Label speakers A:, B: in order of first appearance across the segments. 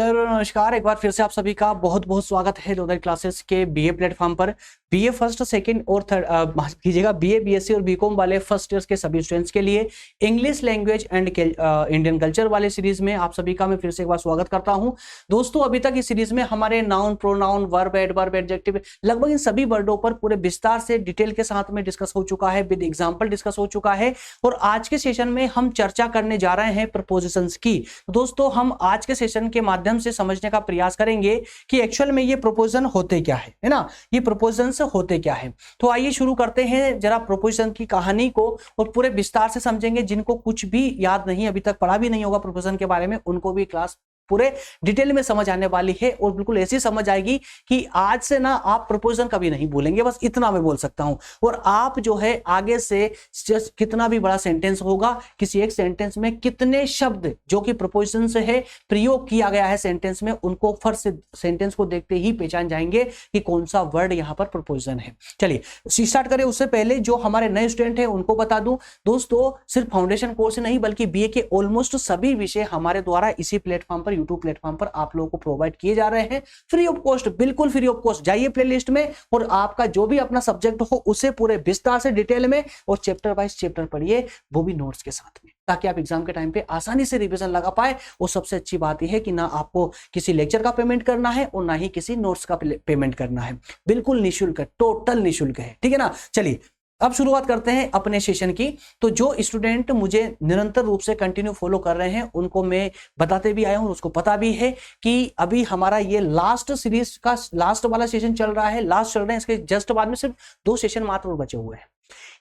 A: Hello नमस्कार, एक बार फिर से आप सभी का बहुत बहुत स्वागत है लोधर क्लासेस के बीए प्लेटफॉर्म पर। बीए फर्स्ट, सेकंड और थर्ड माफ कीजिएगा, बीए, बीएससी और बीकॉम वाले फर्स्ट ईयर्स के सभी स्टूडेंट्स के लिए English language and Indian culture वाले सीरीज में आप सभी का मैं फिर से एक बार स्वागत करता हूं। दोस्तों, अभी तक इस सीरीज में हमारे noun, pronoun, verb, adverb, adjective, लगभग इन सभी वर्डों पर पूरे विस्तार से डिटेल के साथ में डिस्कस हो चुका है, विद एग्जाम्पल डिस्कस हो चुका है। और आज के सेशन में हम चर्चा करने जा रहे हैं प्रपोजिशंस की। दोस्तों, हम आज के सेशन के माध्यम से समझने का प्रयास करेंगे कि एक्चुअल में ये प्रोपोजिशन होते क्या है ना, ये प्रोपोजिशंस होते क्या है। तो आइए शुरू करते हैं जरा प्रोपोजिशन की कहानी को और पूरे विस्तार से समझेंगे। जिनको कुछ भी याद नहीं, अभी तक पढ़ा भी नहीं होगा प्रोपोजिशन के बारे में, उनको भी क्लास पूरे डिटेल में समझ आने वाली है और बिल्कुल ऐसी समझ आएगी कि आज से ना आप प्रोपोजिशन कभी नहीं भूलेंगे। बस इतना मैं बोल सकता हूं। और आप जो है आगे से कितना भी बड़ा सेंटेंस होगा, किसी एक सेंटेंस में कितने शब्द जो कि प्रोपोजिशन से है प्रयोग किया गया है सेंटेंस में, उनको फर्स्ट सेंटेंस को देखते ही पहचान जाएंगे कि कौन सा वर्ड यहां पर प्रोपोजिशन है। चलिए स्टार्ट करें। उससे पहले जो हमारे नए स्टूडेंट है उनको बता दूं, दोस्तों सिर्फ फाउंडेशन कोर्स नहीं बल्कि बीए के ऑलमोस्ट सभी विषय हमारे द्वारा इसी प्लेटफॉर्म पर, यूट्यूब प्लेटफॉर्म पर आप लोगों को प्रोवाइड किए जा रहे हैं फ्री ऑफ कॉस्ट, बिल्कुल फ्री ऑफ कॉस्ट। जाइए प्लेलिस्ट में और आपका जो भी अपना सब्जेक्ट हो उसे पूरे विस्तार से डिटेल में और चैप्टर वाइज चैप्टर पढ़िए, वो भी नोट्स के साथ में, ताकि आप एग्जाम के टाइम पे आसानी से रिवीजन लगा पाए। और सबसे अच्छी बात यह है कि ना आपको किसी लेक्चर का पेमेंट करना है और ना ही किसी नोट्स का पेमेंट करना है। बिल्कुल निःशुल्क है, टोटल निःशुल्क है, ठीक है ना। चलिए अब शुरुआत करते हैं अपने सेशन की। तो जो स्टूडेंट मुझे निरंतर रूप से कंटिन्यू फॉलो कर रहे हैं उनको मैं बताते भी आया हूं, उसको पता भी है कि अभी हमारा ये लास्ट सीरीज का लास्ट वाला सेशन चल रहा है, लास्ट चल रहे हैं। इसके जस्ट बाद में सिर्फ 2 सेशन मात्र और बचे हुए हैं।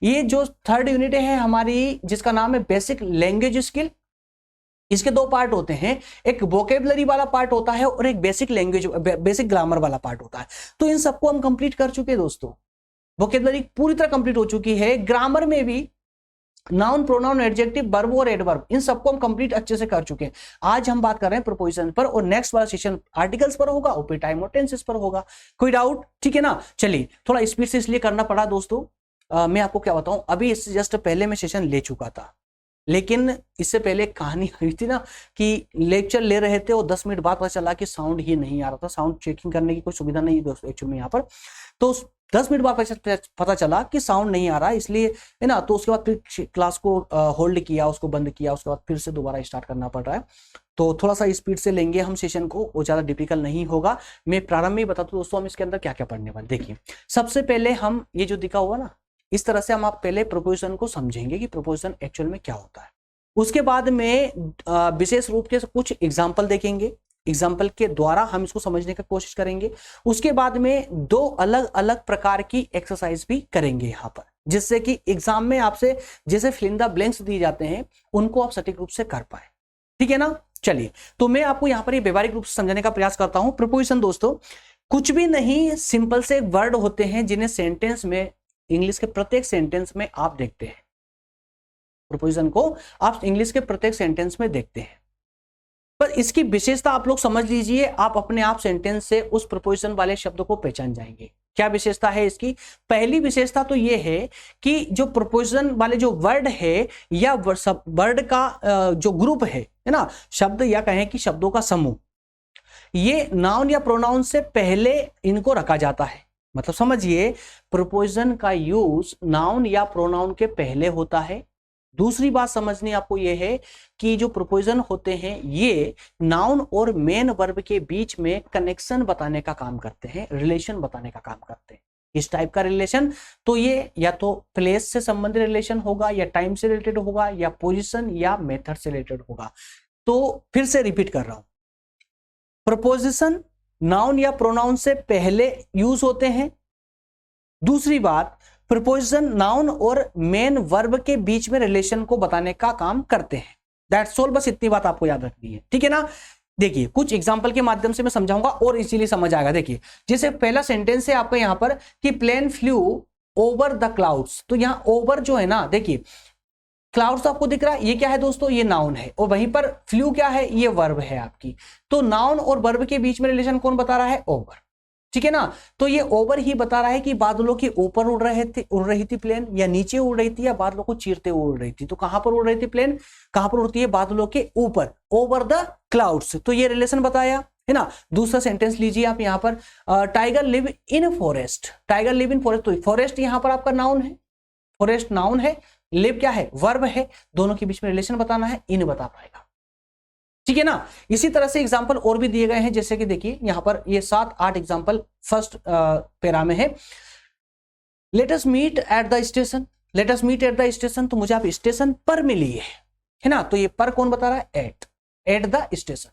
A: ये जो थर्ड यूनिट है हमारी, जिसका नाम है बेसिक लैंग्वेज स्किल, इसके 2 पार्ट होते हैं। एक वोकेबलरी वाला पार्ट होता है और एक बेसिक लैंग्वेज, बेसिक ग्रामर वाला पार्ट होता है। तो इन सबको हम कंप्लीट कर चुके हैं दोस्तों। वोकेबलरी पूरी तरह कंप्लीट हो चुकी है। ग्रामर में भी नाउन, प्रोनाउन, एडजेक्टिव, वर्ब और एडवर्ब, इन सबको हम कंप्लीट अच्छे से कर चुके हैं। आज हम बात कर रहे हैं प्रोपोजिशन पर और नेक्स्ट वाला सेशन आर्टिकल्स पर होगा, ओपी टाइम और टेंसेस पर होगा। कोई डाउट? ठीक है ना। चलिए थोड़ा स्पीड से इसलिए करना पड़ा दोस्तों। मैं आपको क्या बताऊं, अभी इससे जस्ट पहले मैं सेशन ले चुका था, लेकिन इससे पहले कहानी हुई थी ना कि लेक्चर ले रहे थे और 10 मिनट बाद पता चला कि साउंड ही नहीं आ रहा था। साउंड चेकिंग करने की कोई सुविधा नहीं है दोस्तों एक्चुअल में यहाँ पर। तो 10 मिनट बाद पता चला कि साउंड नहीं आ रहा है, इसलिए है ना। तो उसके बाद फिर क्लास को होल्ड किया, उसको बंद किया, उसके बाद फिर से दोबारा स्टार्ट करना पड़ रहा है। तो थोड़ा सा स्पीड से लेंगे हम सेशन को, वो ज्यादा डिफिकल्ट नहीं होगा। मैं प्रारंभ में बता दूं दोस्तों हम इसके अंदर क्या क्या पढ़ने वाले। देखिए सबसे पहले हम ये जो दिखा हुआ ना, इस तरह से हम आप पहले प्रोपोजिशन को समझेंगे कि प्रोपोजिशन एक्चुअल में क्या होता है। उसके बाद में विशेष रूप से कुछ एग्जाम्पल देखेंगे, एग्जाम्पल के द्वारा हम इसको समझने की कोशिश करेंगे। उसके बाद में 2 अलग अलग प्रकार की एक्सरसाइज भी करेंगे यहाँ पर, जिससे कि एग्जाम में आपसे जैसे फिल इन द ब्लैंक्स दिए जाते हैं उनको आप सटीक रूप से कर पाए, ठीक है ना। चलिए तो मैं आपको यहाँ पर ये व्यवहारिक रूप से समझने का प्रयास करता हूँ। प्रोपोजिशन दोस्तों कुछ भी नहीं, सिंपल से वर्ड होते हैं जिन्हें सेंटेंस में, इंग्लिश के प्रत्येक सेंटेंस में आप देखते हैं। प्रोपोजिशन को आप इंग्लिश के प्रत्येक सेंटेंस में देखते हैं, पर इसकी विशेषता आप लोग समझ लीजिए। आप अपने आप सेंटेंस से उस प्रोपोजिशन वाले शब्द को पहचान जाएंगे। क्या विशेषता है इसकी? पहली विशेषता तो यह है कि जो प्रोपोजिशन वाले जो वर्ड है या वर्ड का जो ग्रुप है ना, शब्द या कहें कि शब्दों का समूह, ये नाउन या प्रोनाउन से पहले इनको रखा जाता है। मतलब समझिए, प्रोपोजिशन का यूज नाउन या प्रोनाउन के पहले होता है। दूसरी बात समझनी आपको यह है कि जो प्रोपोजिशन होते हैं ये नाउन और मेन वर्ब के बीच में कनेक्शन बताने का काम करते हैं, रिलेशन बताने का काम करते हैं। इस टाइप का रिलेशन, तो ये या तो प्लेस से संबंधित रिलेशन होगा, या टाइम से रिलेटेड होगा, या पोजीशन या मेथड से रिलेटेड होगा। तो फिर से रिपीट कर रहा हूं, प्रोपोजिशन नाउन या प्रोनाउन से पहले यूज होते हैं। दूसरी बात, प्रीपोजिशन नाउन और मेन वर्ब के बीच में रिलेशन को बताने का काम करते हैं। दैट्स ऑल, बस इतनी बात आपको याद रखनी है, ठीक है ना। देखिए कुछ एग्जांपल के माध्यम से मैं समझाऊंगा और इजीली समझ आएगा। देखिए जैसे पहला सेंटेंस है आपका यहाँ पर कि plane flew over the clouds. तो यहाँ ओवर जो है ना, देखिए क्लाउड्स आपको दिख रहा है, ये क्या है दोस्तों, ये नाउन है, और वहीं पर फ्लू क्या है, ये वर्ब है आपकी। तो नाउन और वर्ब के बीच में रिलेशन कौन बता रहा है? ओवर। ठीक है ना। तो ये ओवर ही बता रहा है कि बादलों के ऊपर उड़ रही थी प्लेन, या नीचे उड़ रही थी, या बादलों को चीरते हुए उड़ रही थी। तो कहां पर उड़ रही थी प्लेन, कहां पर उड़ती है, बादलों के ऊपर, ओवर द क्लाउड्स। तो ये रिलेशन बताया है ना। दूसरा सेंटेंस लीजिए आप यहां पर, tiger live in forest, tiger live in forest. तो फॉरेस्ट यहां पर आपका नाउन है, फॉरेस्ट नाउन है, लिव क्या है, वर्ब है, दोनों के बीच में रिलेशन बताना है, इन बता पाएगा, ठीक है ना। इसी तरह से एग्जांपल और भी दिए गए हैं, जैसे कि देखिए यहां पर ये 7-8 एग्जांपल फर्स्ट पैरा में है। Let us meet at the station, let us meet at the station, तो मुझे आप स्टेशन पर मिलिए, है ना। तो ये पर कौन बता रहा है, एट द स्टेशन।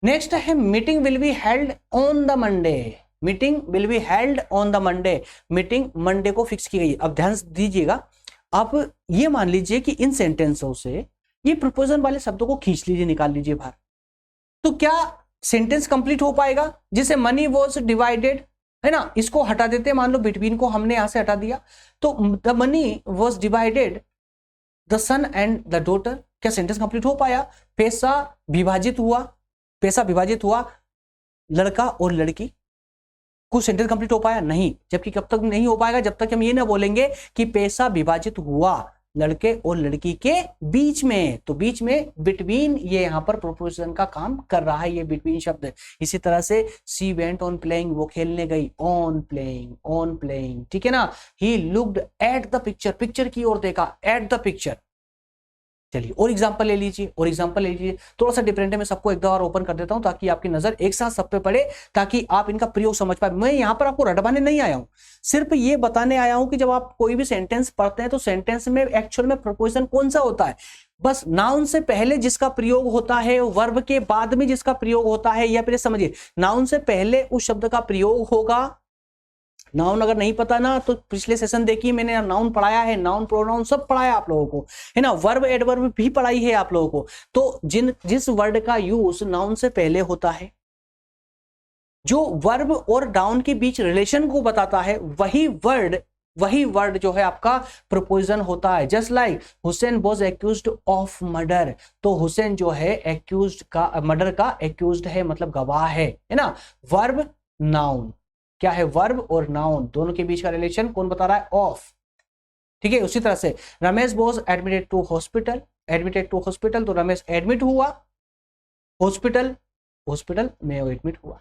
A: नेक्स्ट है meeting will be held on the Monday, meeting will be held on the Monday, meeting Monday को फिक्स की गई। अब ध्यान दीजिएगा, आप ये मान लीजिए कि इन सेंटेंसों से ये प्रपोजन वाले शब्दों को खींच लीजिए, निकाल लीजिए बाहर, तो क्या सेंटेंस कंप्लीट हो पाएगा। जैसे मनी वॉज डिवाइडेड, है ना, इसको हटा देते, मान लो बिटवीन को हमने यहां से हटा दिया, तो the money was divided the son and the daughter, क्या सेंटेंस कंप्लीट हो पाया। पैसा विभाजित हुआ, पैसा विभाजित हुआ लड़का और लड़की, कुछ सेंटेंस कंप्लीट हो पाया नहीं। जबकि कब तक नहीं हो पाएगा, जब तक हम ये ना बोलेंगे कि पैसा विभाजित हुआ लड़के और लड़की के बीच में। तो बीच में बिटवीन ये यहां पर प्रोपोजिशन का काम कर रहा है, ये बिटवीन शब्द। इसी तरह से सी वेंट ऑन प्लेइंग, वो खेलने गई, ऑन प्लेइंग, ऑन प्लेइंग, ठीक है ना। He looked at the picture, picture की ओर देखा, एट द पिक्चर। चलिए और एग्जांपल ले लीजिए, और एग्जांपल ले लीजिए, थोड़ा सा डिफरेंट है, मैं सबको एक दो बार ओपन कर देता हूं ताकि आपकी नजर एक साथ सब पे पड़े, ताकि आप इनका प्रयोग समझ पाए। मैं यहां पर आपको रटवाने नहीं आया हूं, सिर्फ ये बताने आया हूं कि जब आप कोई भी सेंटेंस पढ़ते हैं तो सेंटेंस में एक्चुअल में प्रपोजिशन कौन सा होता है। बस नाउन से पहले जिसका प्रयोग होता है, वर्ब के बाद में जिसका प्रयोग होता है, या फिर समझिए नाउन से पहले उस शब्द का प्रयोग होगा। नाउन अगर नहीं पता ना तो पिछले सेशन देखिए, मैंने नाउन पढ़ाया है, नाउन प्रोनाउन सब पढ़ाया आप लोगों को, है ना। वर्ब एडवर्ब भी पढ़ाई है आप लोगों को। तो जिस वर्ड का यूज नाउन से पहले होता है, जो वर्ब और नाउन के बीच रिलेशन को बताता है, वही वर्ड जो है आपका प्रपोजिशन होता है। Just like Hussain was accused of murder, तो हुसैन जो है एक्यूज्ड का, मर्डर का एक्यूज्ड है, मतलब गवाह है ना। वर्ब नाउन क्या है, वर्ब और नाउन दोनों के बीच का रिलेशन कौन बता रहा है, ऑफ, ठीक है। उसी तरह से Ramesh was admitted to hospital, admitted to hospital, तो रमेश एडमिट हुआ हॉस्पिटल, हॉस्पिटल में एडमिट हुआ।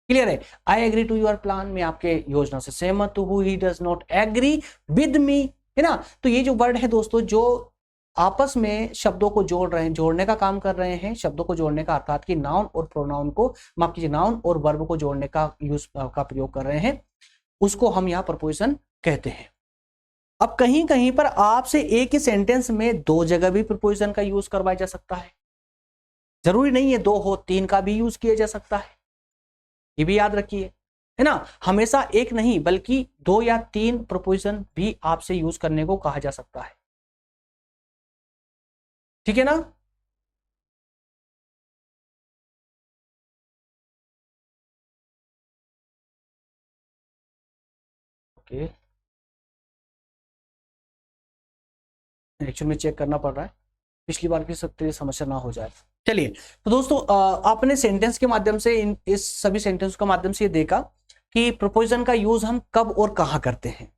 A: क्लियर है। I agree to your plan, मैं आपके योजना से सहमत हूं। He does not agree with me, है ना। तो ये जो वर्ड है दोस्तों, जो आपस में शब्दों को जोड़ रहे हैं, जोड़ने का काम कर रहे हैं, शब्दों को जोड़ने का अर्थात कि नाउन और प्रोनाउन को, माफ कीजिए, नाउन और वर्ब को जोड़ने का यूज का प्रयोग कर रहे हैं, उसको हम यहाँ प्रपोजिशन कहते हैं। अब कहीं कहीं पर आपसे एक ही सेंटेंस में दो जगह भी प्रपोजिशन का यूज करवाया जा सकता है, जरूरी नहीं है दो हो, तीन का भी यूज किया जा सकता है, ये भी याद रखिए, है ना। हमेशा एक नहीं बल्कि 2 या 3 प्रपोजिशन भी आपसे यूज करने को कहा जा सकता है, ठीक है ना। ओके, एक्चुअली में चेक करना पड़ रहा है, पिछली बार की सकते समस्या ना हो जाए। चलिए, तो दोस्तों आपने सेंटेंस के माध्यम से इस सभी सेंटेंस के माध्यम से ये देखा कि प्रपोजिशन का यूज हम कब और कहां करते हैं,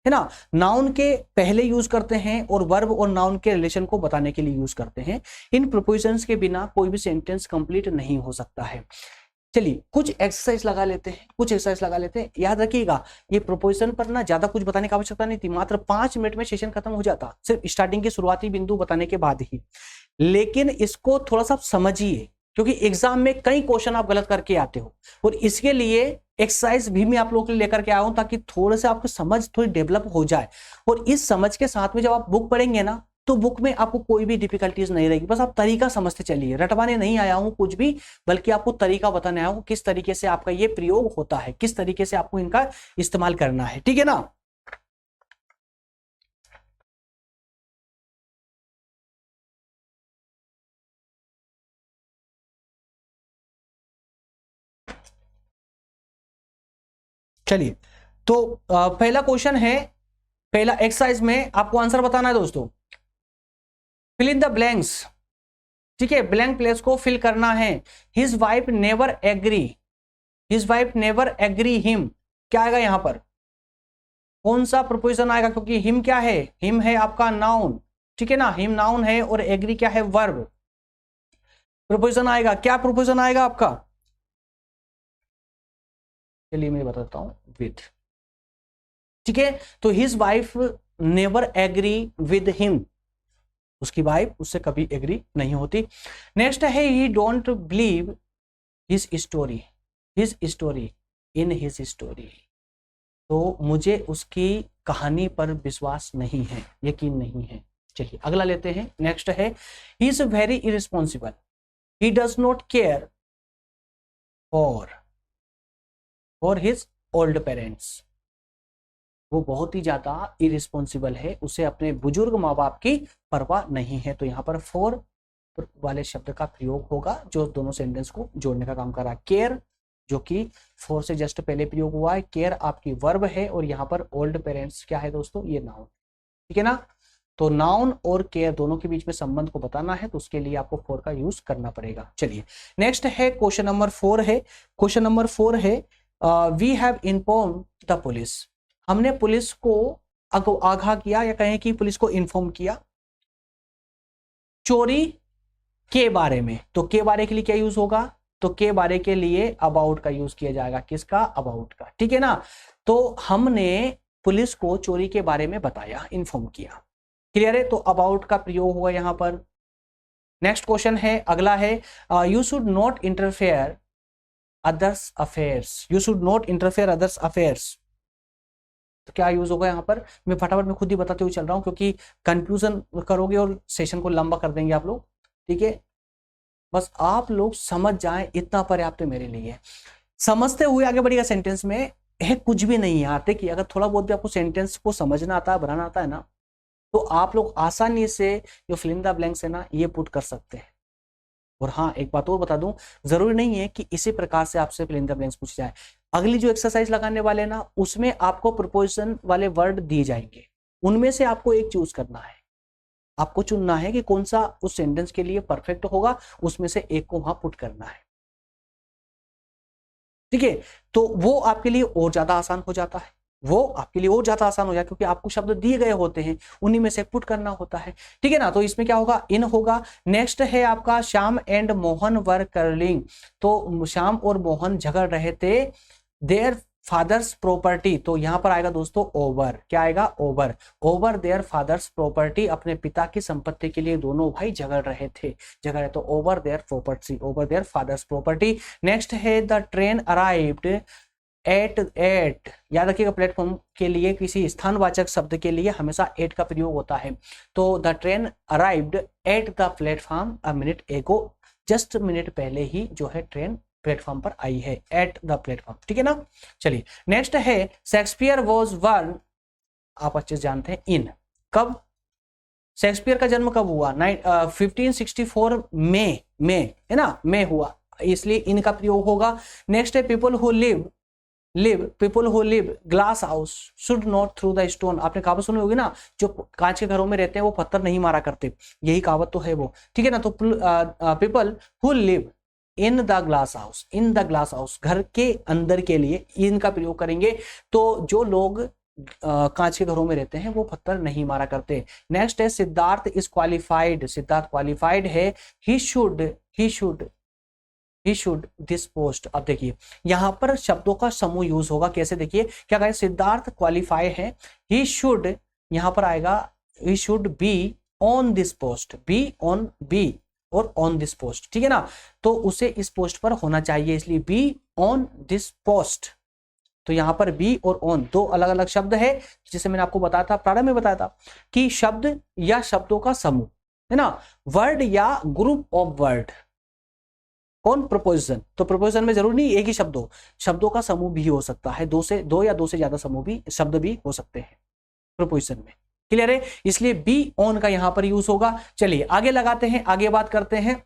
A: है ना। नाउन के पहले यूज करते हैं और वर्ब और नाउन के रिलेशन को बताने के लिए यूज करते हैं। इन प्रपोजिशंस के बिना कोई भी सेंटेंस कंप्लीट नहीं हो सकता है। चलिए कुछ एक्सरसाइज लगा लेते हैं, कुछ एक्सरसाइज लगा लेते हैं। याद रखिएगा ये प्रपोजिशन पर ना ज्यादा कुछ बताने की आवश्यकता नहीं थी, मात्र 5 मिनट में सेशन खत्म हो जाता, सिर्फ स्टार्टिंग के शुरुआती बिंदु बताने के बाद ही। लेकिन इसको थोड़ा सा समझिए, क्योंकि एग्जाम में कई क्वेश्चन आप गलत करके आते हो, और इसके लिए एक्सरसाइज भी मैं आप लोगों के लिए लेकर के आया हूं, ताकि थोड़े से आपकी समझ थोड़ी डेवलप हो जाए। और इस समझ के साथ में जब आप बुक पढ़ेंगे ना, तो बुक में आपको कोई भी डिफिकल्टीज नहीं रहेगी। बस आप तरीका समझते चलिए, रटवाने नहीं आया हूं कुछ भी, बल्कि आपको तरीका बताने आया हूं, किस तरीके से आपका ये प्रयोग होता है, किस तरीके से आपको इनका इस्तेमाल करना है, ठीक है ना। चलिए, तो पहला क्वेश्चन है, पहला एक्सरसाइज में आपको आंसर बताना है दोस्तों। फिल इन द ब्लैंक्स, ठीक है, ब्लैंक प्लेस को फिल करना है। His wife never agree, his wife never agree him, क्या आएगा यहां पर, कौन सा प्रोपोजिशन आएगा, क्योंकि हिम क्या है, हिम है आपका नाउन, ठीक है ना, हिम नाउन है और एग्री क्या है, वर्ब। प्रोपोजिशन आएगा, क्या प्रोपोजिशन आएगा आपका, चलिए मैं बताता हूं, विद, ठीक है। तो his wife never agree with him, उसकी वाइफ उससे कभी एग्री नहीं होती। नेक्स्ट है he don't believe his story, his story, in his story, तो मुझे उसकी कहानी पर विश्वास नहीं है, यकीन नहीं है। चलिए अगला लेते हैं। नेक्स्ट है he is very irresponsible, he does not care for his old parents, वो बहुत ही ज्यादा इरिस्पॉन्सिबल है, उसे अपने बुजुर्ग माँ बाप की परवाह नहीं है। तो यहाँ पर फॉर वाले शब्द का प्रयोग होगा जो दोनों सेंटेंस को जोड़ने का काम कर रहा है। केयर जो कि फॉर से जस्ट पहले प्रयोग हुआ है, केयर आपकी वर्ब है और यहाँ पर ओल्ड पेरेंट्स क्या है दोस्तों, ये नाउन, ठीक है ना। तो नाउन और केयर दोनों के बीच में संबंध को बताना है तो उसके लिए आपको फॉर का यूज करना पड़ेगा। चलिए नेक्स्ट है क्वेश्चन नंबर 4 है, क्वेश्चन नंबर 4 है we have inform the police, हमने पुलिस को आगाह किया या कहें कि पुलिस को इन्फॉर्म किया चोरी के बारे में। तो के बारे के लिए क्या यूज होगा, तो के बारे के लिए अबाउट का यूज किया जाएगा, किसका, अबाउट का, ठीक है ना। तो हमने पुलिस को चोरी के बारे में बताया, इन्फॉर्म किया, क्लियर है। तो अबाउट का प्रयोग होगा यहां पर। नेक्स्ट क्वेश्चन है, अगला है you should not interfere others affairs, you should not interfere others affairs, तो क्या यूज होगा यहाँ पर, मैं फटाफट में खुद ही बताते हुए चल रहा हूं क्योंकि कंफ्यूजन करोगे और सेशन को लंबा कर देंगे आप लोग, ठीक है। बस आप लोग समझ जाएं इतना पर्याप्त है मेरे लिए। समझते हुए आगे बढ़िएगा। सेंटेंस में है कुछ भी नहीं है, आते कि अगर थोड़ा बहुत भी आपको सेंटेंस को समझना आता है, बनाना आता है ना, तो आप लोग आसानी से जो फिल इन द ब्लैंक्स है ना ये पुट कर सकते हैं। और हाँ एक बात और बता दूं, जरूरी नहीं है कि इसी प्रकार से आपसे फिल इन द ब्लैंक्स पूछ जाए। अगली जो एक्सरसाइज लगाने वाले ना उसमें आपको प्रोपोजिशन वाले वर्ड दिए जाएंगे, उनमें से आपको एक चूज करना है, आपको चुनना है कि कौन सा उस सेंटेंस के लिए परफेक्ट होगा, उसमें से एक को वहां पुट करना है, ठीक है। तो वो आपके लिए और ज्यादा आसान हो जाता है, वो आपके लिए और ज्यादा आसान हो जाए क्योंकि आपको शब्द दिए गए होते हैं, उन्हीं में से पुट करना होता है, ठीक है ना। तो इसमें क्या होगा, इन होगा। नेक्स्ट है आपका Shyam and Mohan were curling, तो श्याम और मोहन झगड़ रहे थे देयर फादर्स प्रॉपर्टी, तो यहां पर आएगा दोस्तों ओवर, क्या आएगा, over, over their father's property, अपने पिता की संपत्ति के लिए दोनों भाई झगड़ रहे थे, झगड़ रहे तो over their property, over their father's property. Next है द ट्रेन अराइव्ड एट, याद रखिएगा प्लेटफॉर्म के लिए किसी स्थानवाचक शब्द के लिए हमेशा एट का प्रयोग होता है। तो the train arrived at the platform a minute एगो, जस्ट मिनट पहले ही जो है ट्रेन प्लेटफॉर्म पर आई है, एट द प्लेटफॉर्म, ठीक है ना। चलिए नेक्स्ट है शेक्सपियर वॉज बर्न, आप अच्छे से जानते हैं इन, कब, शेक्सपियर का जन्म कब हुआ, 1564 में है ना, में हुआ, इसलिए इनका प्रयोग होगा। नेक्स्ट है people who people who live glass house should not through the stone, आपने कहावत सुनी होगी ना, जो कांच के घरों में रहते हैं वो पत्थर नहीं मारा करते, यही कहावत तो है वो, ठीक है ना। तो people who live in the glass house, in the glass house, घर के अंदर के लिए इनका प्रयोग करेंगे। तो जो लोग कांच के घरों में रहते हैं वो पत्थर नहीं मारा करते। नेक्स्ट है Siddharth is qualified, Siddharth qualified है, ही शुड दिस पोस्ट। अब देखिए यहां पर शब्दों का समूह यूज होगा, कैसे देखिए, क्या कहें, सिद्धार्थ क्वालिफाई है, ही शुड यहां पर आएगा, he should be on this post, be और ऑन दिस पोस्ट, ठीक है ना। तो उसे इस पोस्ट पर होना चाहिए, इसलिए बी ऑन दिस पोस्ट। तो यहां पर बी और ऑन दो अलग अलग शब्द है, जिसे मैंने आपको बताया था, प्रारंभ में बताया था कि शब्द या शब्दों का समूह है ना, वर्ड या ग्रुप ऑफ वर्ड, कौन, प्रोपोजिशन। तो प्रोपोजिशन में जरूर नहीं एक ही शब्द हो, शब्दों का समूह भी हो सकता है, दो या दो से ज्यादा समूह भी, शब्द भी हो सकते हैं प्रोपोजिशन में, क्लियर है। इसलिए बी ऑन का यहां पर यूज होगा। चलिए आगे लगाते हैं, आगे बात करते हैं।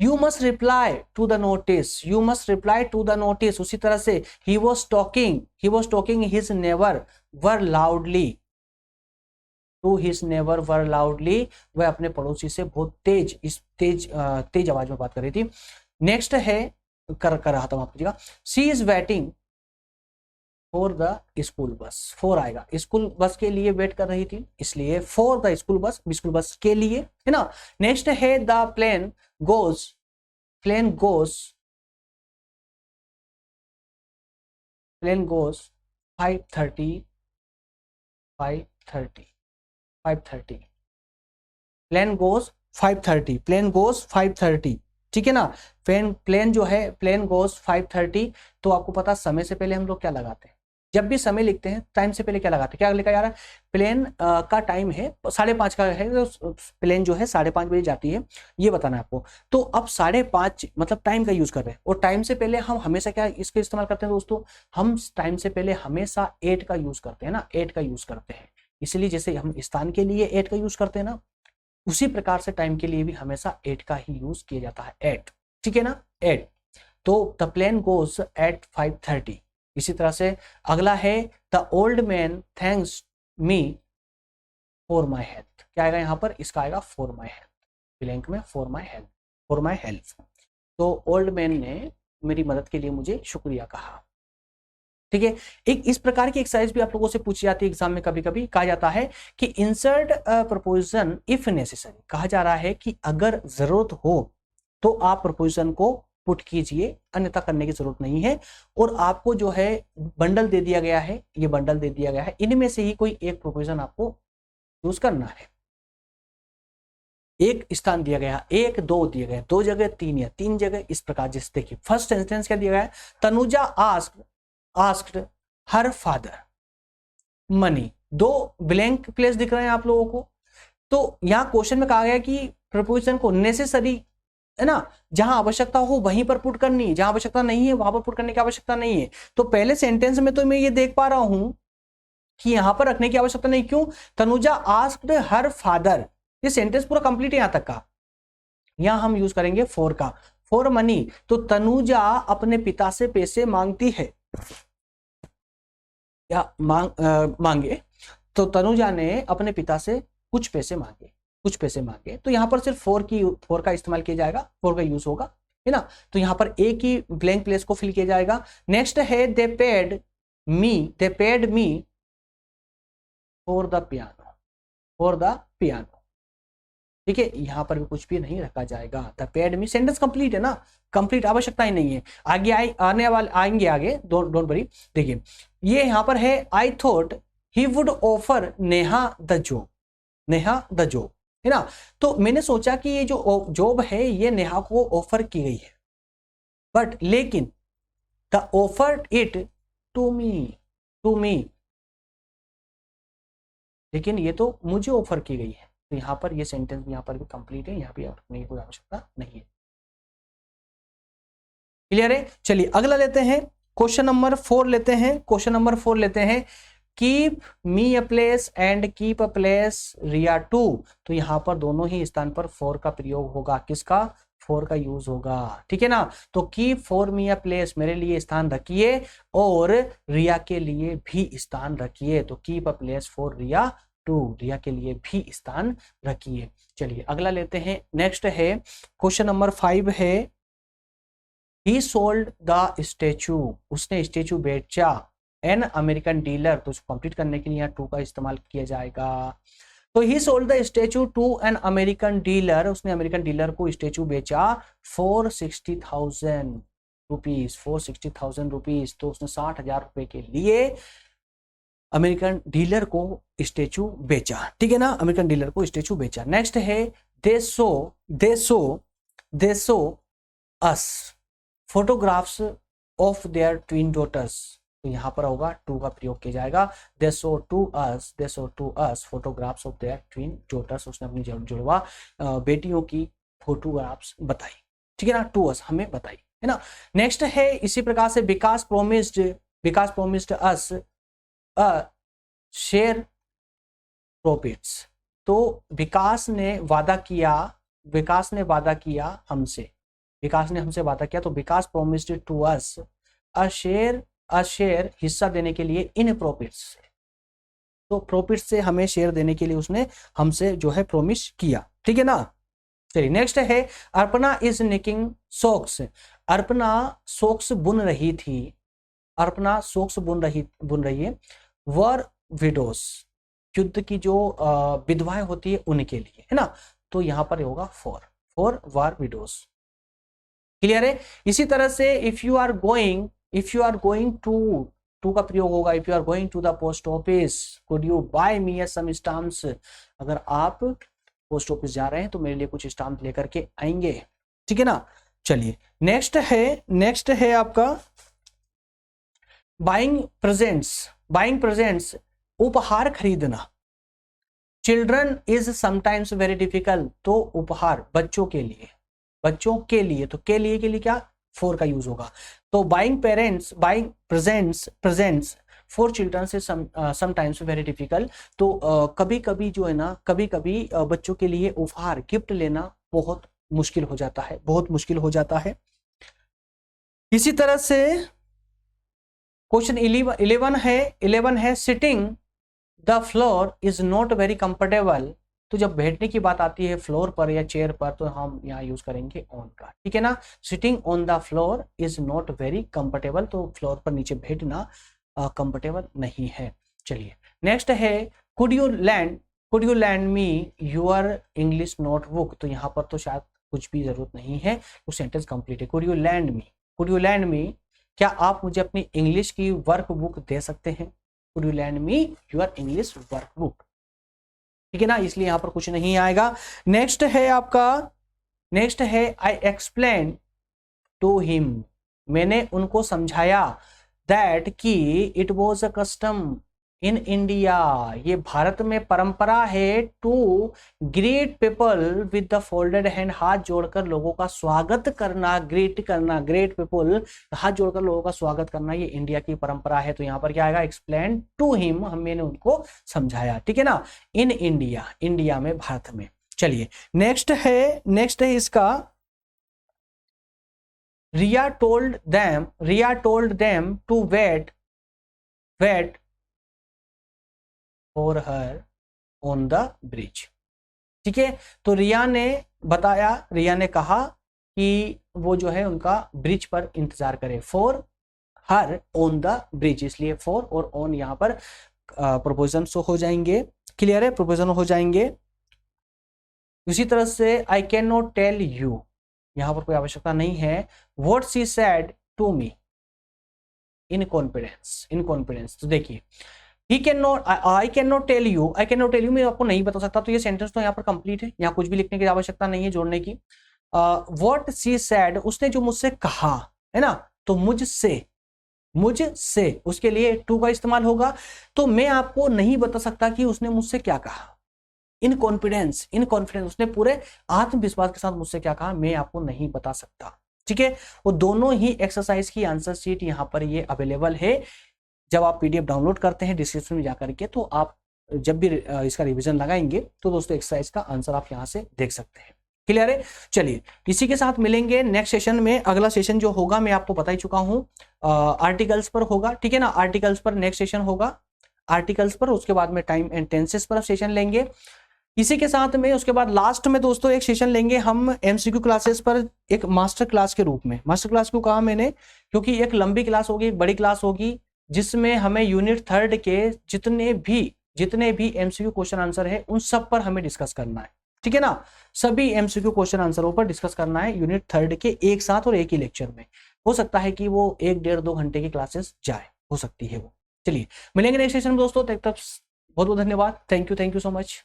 A: You must reply to the notice, you must reply to the notice, उसी तरह से he was talking his neighbour loudly to his neighbour loudly, वह अपने पड़ोसी से बहुत तेज आवाज में बात कर रही थी। नेक्स्ट है कर रहा था, माफ कीजिएगा। She is waiting for the school bus, for आएगा, स्कूल बस के लिए वेट कर रही थी, इसलिए for the school bus, school bus के लिए, है ना। नेक्स्ट है the plane goes, plane goes, plane goes 5:30, 5:30, 5:30, plane goes 5:30, plane goes 5:30, ठीक है ना। प्लेन जो है, प्लेन गोज 5:30, तो आपको पता समय से पहले हम लोग क्या लगाते हैं, जब भी समय लिखते हैं टाइम से पहले क्या लगाते हैं, क्या लिखा जा रहा है, प्लेन का टाइम है 5:30 का है, तो प्लेन जो है 5:30 बजे जाती है, ये बताना है आपको। तो अब 5:30 मतलब टाइम का यूज कर रहे हैं, और टाइम से पहले हम हमेशा क्या इसका इस्तेमाल करते हैं दोस्तों, हम टाइम से पहले हमेशा एट का यूज करते हैं ना, एट का यूज करते हैं। इसलिए जैसे हम स्थान के लिए एट का यूज करते हैं ना, उसी प्रकार से टाइम के लिए भी हमेशा एट का ही यूज किया जाता है, एट, ठीक है ना, एट। तो द प्लेन गोज एट 5:30। इसी तरह से अगला है the old man thanks me for my health, क्या आएगा यहाँ पर, इसका आएगा फॉर माई हेल्थ, ब्लैंक में for my health, for my health. तो ओल्ड मैन ने मेरी मदद के लिए मुझे शुक्रिया कहा, ठीक है। एक इस प्रकार की एक्सरसाइज भी आप लोगों से पूछी जाती है एग्जाम में, कभी कभी कहा जाता है कि इंसर्ट प्रपोजिशन इफ नेसेसरी, कहा जा रहा है कि अगर जरूरत हो तो आप प्रपोजिशन को पुट कीजिए, अन्यथा करने की जरूरत नहीं है। और आपको जो है बंडल दे दिया गया है, ये बंडल दे दिया गया है, इनमें से ही कोई एक प्रपोजिशन आपको यूज करना है। एक स्थान दिया गया, एक दो दिए गए, दो जगह तीन या तीन जगह, इस प्रकार। जैसे देखिए फर्स्ट सेंटेंस क्या दिया गया है, Tanuja asked her father money, दो ब्लैंक प्लेस दिख रहे हैं आप लोगों को। तो यहां क्वेश्चन में कहा गया कि प्रपोजिशन को नेसेसरी, है ना, जहां आवश्यकता हो वहीं पर पुट करनी, जहां आवश्यकता नहीं है वहां पर पुट करने की आवश्यकता नहीं है। तो पहले सेंटेंस में तो मैं ये देख पा रहा हूं कि यहां पर रखने की आवश्यकता नहीं, क्यों, तनुजा आस्क्ड हर फादर, ये सेंटेंस पूरा कंप्लीट है यहां तक का। यहां हम यूज करेंगे फॉर का, फॉर मनी, तो तनुजा अपने पिता से पैसे मांगती है, या मांगे, तो तनुजा ने अपने पिता से कुछ पैसे मांगे, कुछ पैसे मांगे। तो यहाँ पर सिर्फ फोर का इस्तेमाल किया जाएगा, फोर का यूज होगा, है ना। तो यहाँ पर एक ही ब्लैंक प्लेस को फिल किया जाएगा। नेक्स्ट है दे paid me for the piano, for the piano, ठीक है। यहाँ पर भी कुछ भी नहीं रखा जाएगा, the paid me, sentence complete है ना, कंप्लीट, आवश्यकता ही नहीं है। आगे आने वाले आएंगे आगे, डोंट वरी। देखिए ये यहाँ पर है, I thought he would offer Neha the job, Neha the job, है ना। तो मैंने सोचा कि ये जो जॉब है ये नेहा को ऑफर की गई है, बट लेकिन the offer it to me, लेकिन ये तो मुझे ऑफर की गई है। तो यहाँ पर ये सेंटेंस यहाँ पर भी कंप्लीट है, यहाँ पे रखने की कोई आवश्यकता नहीं है। क्लियर है। चलिए अगला लेते हैं, क्वेश्चन नंबर 4 लेते हैं, क्वेश्चन नंबर 4 लेते हैं, keep me a place and keep a place Riya too. तो यहां पर दोनों ही स्थान पर फॉर का प्रयोग होगा, किसका, फॉर का यूज होगा, ठीक है ना। तो keep for me a place, मेरे लिए स्थान रखिए, और रिया के लिए भी स्थान रखिए। तो keep a place for Riya too, Riya के लिए भी स्थान रखिए। चलिए अगला लेते हैं, नेक्स्ट है क्वेश्चन नंबर 5 है, ही सोल्ड द स्टेचू, उसने स्टेचू बेचा, एन अमेरिकन डीलर, तो उसको कंप्लीट करने के लिए यहाँ टू का इस्तेमाल किया जाएगा। तो he sold the statue to an American dealer, उसने अमेरिकन डीलर को स्टेचू बेचा फॉर 60,000 रुपीज, फॉर 60,000 रुपीज। तो उसने 60,000 रुपए के लिए अमेरिकन डीलर को स्टेचू बेचा, ठीक है ना, अमेरिकन डीलर को स्टेचू बेचा। नेक्स्ट है they show us photographs of their twin daughters. तो यहां पर होगा टू का प्रयोग किया जाएगा, they show to us photographs of their twin daughters, उसने अपनी जुड़वा बेटियों की फोटोग्राफ्स बताई, ठीक है ना, टू अस हमें बताई, है ना। नेक्स्ट है इसी प्रकार से विकास प्रोमिस्ड अस शेयर प्रॉफिट्स। तो विकास ने वादा किया हमसे, विकास ने हमसे वादा किया, तो Vikas promised to us a share हिस्सा देने के लिए इन प्रॉफिट्स से। तो प्रॉफिट से हमें शेयर देने के लिए उसने हमसे जो है प्रॉमिस किया, ठीक है ना। चलिए नेक्स्ट है Arpana is nicking socks, Arpana socks बुन रही थी, अर्पणा सॉक्स बुन रही है वर विडोस, युद्ध की जो विधवाएं होती है उनके लिए, है ना। तो यहां पर होगा फॉर वार विडोस। क्लियर है। इसी तरह से if you are going to का प्रयोग होगा, if you are going to the post office could you buy me some stamps, अगर आप पोस्ट ऑफिस जा रहे हैं तो मेरे लिए कुछ स्टाम्प लेकर के आएंगे, ठीक है ना। चलिए नेक्स्ट है आपका बाइंग प्रेजेंट्स, उपहार खरीदना। Children is sometimes very difficult, तो उपहार बच्चों के लिए तो के लिए क्या फॉर का यूज होगा। तो बाइंग प्रेजेंट्स फॉर चिल्ड्रन से समटाइम्स वेरी डिफिकल्ट, तो कभी कभी जो है ना, कभी कभी बच्चों के लिए उपहार गिफ्ट लेना बहुत मुश्किल हो जाता है। इसी तरह से क्वेश्चन 11 है sitting the floor is not very comfortable, तो जब बैठने की बात आती है फ्लोर पर या चेयर पर तो हम यहाँ यूज करेंगे ऑन का, ठीक है ना। Sitting on the floor is not very comfortable, तो फ्लोर पर नीचे बैठना कंफर्टेबल नहीं है। चलिए नेक्स्ट है could you land me your English notebook, तो यहाँ पर तो शायद कुछ भी जरूरत नहीं है, वो सेंटेंस कंप्लीट है। कुड यू लैंड मी, क्या आप मुझे अपनी इंग्लिश की वर्क बुक दे सकते हैं। Could you land me your English work book, ठीक है ना, इसलिए यहां पर कुछ नहीं आएगा। नेक्स्ट है आई एक्सप्लेन टू हिम, मैंने उनको समझाया दैट कि it was a custom in India, ये भारत में परंपरा है to greet people with the folded hand, हाथ जोड़कर लोगों का स्वागत करना, ग्रीट पीपल हाथ जोड़कर लोगों का स्वागत करना, ये इंडिया की परंपरा है। तो यहाँ पर क्या आएगा, एक्सप्लेन टू हिम, मैंने उनको समझाया, ठीक है ना, इन इंडिया में, भारत में। चलिए नेक्स्ट है इसका Riya told them to wait for her on the bridge, ठीक है। तो रिया ने कहा कि वो जो है उनका ब्रिज पर इंतजार करे, for her on the bridge, इसलिए फॉर और ऑन यहाँ पर प्रोपोजिशन हो जाएंगे। क्लियर है, प्रोपोजिशन हो जाएंगे। उसी तरह से I can not tell you, यहाँ पर कोई आवश्यकता नहीं है। What she said to me in confidence, तो देखिए I can not tell you, मैं आपको नहीं बता सकता, तो ये सेंटेंस तो यहाँ पर कंप्लीट है, यहाँ कुछ भी लिखने की आवश्यकता नहीं है जोड़ने की। व्हाट शी सेड, उसने जो मुझसे कहा, है ना, तो मुझसे उसके लिए टू का इस्तेमाल होगा। तो मैं आपको नहीं बता सकता कि उसने मुझसे क्या कहा। इन कॉन्फिडेंस उसने पूरे आत्मविश्वास के साथ मुझसे क्या कहा, मैं आपको नहीं बता सकता, ठीक है। वो दोनों ही एक्सरसाइज की आंसर शीट यहाँ पर ये अवेलेबल है। जब आप पीडीएफ डाउनलोड करते हैं डिस्क्रिप्शन में जाकर के, तो आप जब भी इसका रिवीजन लगाएंगे तो दोस्तों एक्सरसाइज का आंसर आप यहाँ से देख सकते हैं। क्लियर है। चलिए इसी के साथ मिलेंगे नेक्स्ट सेशन में। अगला सेशन जो होगा मैं आपको बता ही चुका हूँ, आर्टिकल्स पर होगा, ठीक है ना। आर्टिकल्स पर नेक्स्ट सेशन होगा, आर्टिकल्स पर, उसके बाद में टाइम एंड टेंसेस पर सेशन लेंगे। इसी के साथ में उसके बाद लास्ट में दोस्तों एक सेशन लेंगे हम एमसीक्यू क्लासेस पर, एक मास्टर क्लास के रूप में। मास्टर क्लास को कहा मैंने क्योंकि एक लंबी क्लास होगी, एक बड़ी क्लास होगी, जिसमें हमें यूनिट 3 के जितने भी एमसीक्यू क्वेश्चन आंसर है उन सब पर हमें डिस्कस करना है, ठीक है ना। सभी एमसीक्यू क्वेश्चन आंसरों पर डिस्कस करना है यूनिट 3 के एक साथ और एक ही लेक्चर में। हो सकता है कि वो 1-1.5-2 घंटे की क्लासेस जाए, हो सकती है वो। चलिए मिलेंगे नेक्स्ट सेशन में दोस्तों, तब तक बहुत बहुत धन्यवाद। Thank you so much.